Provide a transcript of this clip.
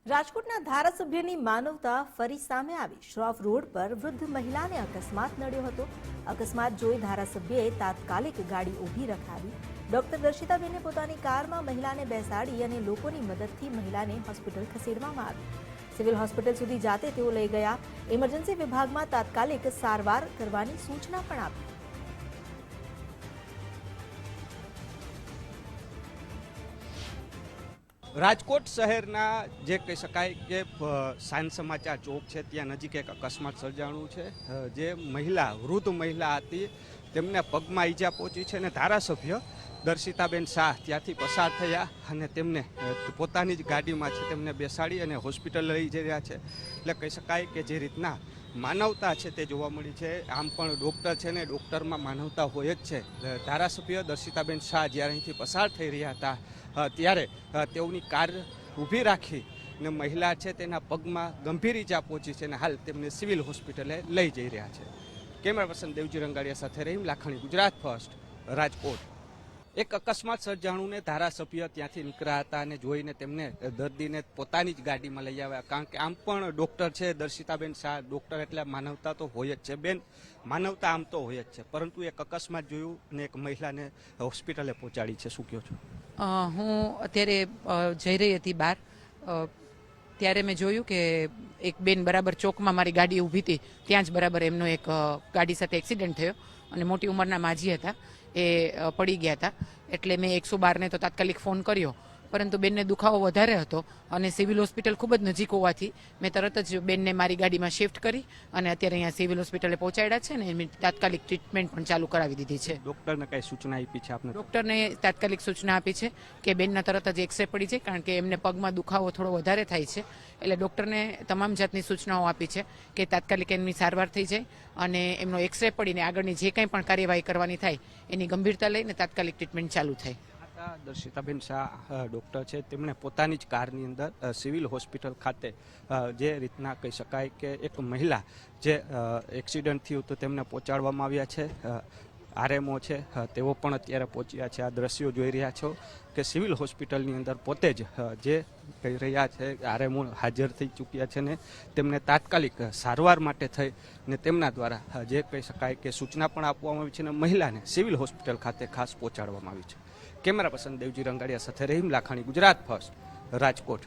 રાજકોટના ધારાસભ્યની માનવતા ફરી સામે આવી। શ્રોફ રોડ પર વૃદ્ધ મહિલાને અકસ્માત નડ્યો હતો। અકસ્માત જોઈ ધારાસભ્યએ તાત્કાલિક ગાડી ઊભી રખાવી। ડોક્ટર દર્શિતાબેને પોતાની કારમાં મહિલાને બેસાડી અને લોકોની મદદથી મહિલાને હોસ્પિટલ ખસેડવામાં આવી। સિવિલ હોસ્પિટલ સુધી જાતે તેઓ લઈ ગયા। ઇમરજન્સી વિભાગમાં તાત્કાલિક સારવાર કરવાની સૂચના પણ આપી। રાજકોટ શહેરના જે કહી શકાય કે સાંજ સમાચાર ચોક છે ત્યાં નજીક એક અકસ્માત સર્જાણું છે। જે મહિલા વૃદ્ધ મહિલા હતી તેમને પગમાં ઈજા પહોંચી છે અને ધારાસભ્ય દર્શિતાબેન શાહ ત્યાંથી પસાર થયા અને તેમને પોતાની જ ગાડીમાં છે તેમને બેસાડી અને હોસ્પિટલ લઈ જઈ રહ્યા છે। એટલે કહી શકાય કે જે રીતના માનવતા છે તે જોવા મળી છે। આમ પણ ડૉક્ટર છે ને ડૉક્ટરમાં માનવતા હોય જ છે। ધારાસભ્ય દર્શિતાબેન શાહ જ્યારે અહીંથી પસાર થઈ રહ્યા હતા ત્યારે તેઓની કાર ઊભી રાખી ને મહિલા છે તેના પગમાં ગંભીર ઈજા પહોંચી છે અને હાલ તેમને સિવિલ હોસ્પિટલે લઈ જઈ રહ્યા છે। કેમેરા પર્સન દેવજી રંગાડિયા સાથે રહીમ લાખાણી, ગુજરાત ફર્સ્ટ, રાજકોટ। એક અકસ્માત સર્જાણુને ધારાસભ્ય ત્યાંથી નીકળ્યા હતા અને જોઈને તેમને દર્દીને પોતાની જ ગાડીમાં લઈ આવ્યા। કારણ કે આમ પણ ડૉક્ટર છે દર્શિતાબેન શાહ, ડૉક્ટર એટલે માનવતા તો હોય જ છે બેન, માનવતા આમ તો હોય જ છે, પરંતુ એક અકસ્માત જોયું અને એક મહિલાને હોસ્પિટલે પહોંચાડી છે। શું કહો છો? હું અત્યારે જઈ રહી હતી બહાર, ત્યારે મેં જોયું કે એક બેન બરાબર ચોકમાં મારી ગાડી ઊભી હતી ત્યાં જ બરાબર એમનો એક ગાડી સાથે એક્સિડન્ટ થયો અને મોટી ઉંમરના માજી હતા, એ પડી ગયા હતા। એટલે મેં 112ને તો તાત્કાલિક ફોન કર્યો, પરંતુ બેનને દુખાવો વધારે હતો અને સિવિલ હોસ્પિટલ ખૂબ જ નજીક હોવાથી મેં તરત જ બેનને મારી ગાડીમાં શિફ્ટ કરી અને અત્યારે અહીંયા સિવિલ હોસ્પિટલે પહોંચાડ્યા છે ને એમની તાત્કાલિક ટ્રીટમેન્ટ પણ ચાલુ કરાવી દીધી છે। ડૉક્ટરને કઈ સૂચના આપી છે આપને? ડૉક્ટરને તાત્કાલિક સૂચના આપી છે કે બેનના તરત જ એક્સરે પડી જાય, કારણ કે એમને પગમાં દુખાવો થોડો વધારે થાય છે। એટલે ડૉક્ટરને તમામ જાતની સૂચનાઓ આપી છે કે તાત્કાલિક એમની સારવાર થઈ જાય અને એમનો એક્સરે પડીને આગળની જે કંઈ પણ કાર્યવાહી કરવાની થાય એની ગંભીરતા લઈને તાત્કાલિક ટ્રીટમેન્ટ ચાલુ થાય। દર્શિતાબેન શાહ ડૉક્ટર છે, તેમણે પોતાની જ કારની અંદર સિવિલ હોસ્પિટલ ખાતે જે રીતના કહી શકાય કે એક મહિલા જે એક્સિડન્ટ થયું તો તેમને પહોંચાડવામાં આવ્યા છે। આરએમઓ છે તેઓ પણ અત્યારે પહોંચ્યા છે। આ દ્રશ્યો જોઈ રહ્યા છો કે સિવિલ હોસ્પિટલની અંદર પોતે જ જે કહી રહ્યા છે આરએમઓ હાજર થઈ ચૂક્યા છે ને તેમને તાત્કાલિક સારવાર માટે થઈ ને તેમના દ્વારા જે કહી શકાય કે સૂચના પણ આપવામાં આવી છે અને મહિલાને સિવિલ હોસ્પિટલ ખાતે ખાસ પહોંચાડવામાં આવી છે। કેમેરા પર્સન દેવજી રંગાડિયા સાથે રહીમ લાખાણી, ગુજરાત ફર્સ્ટ, રાજકોટ।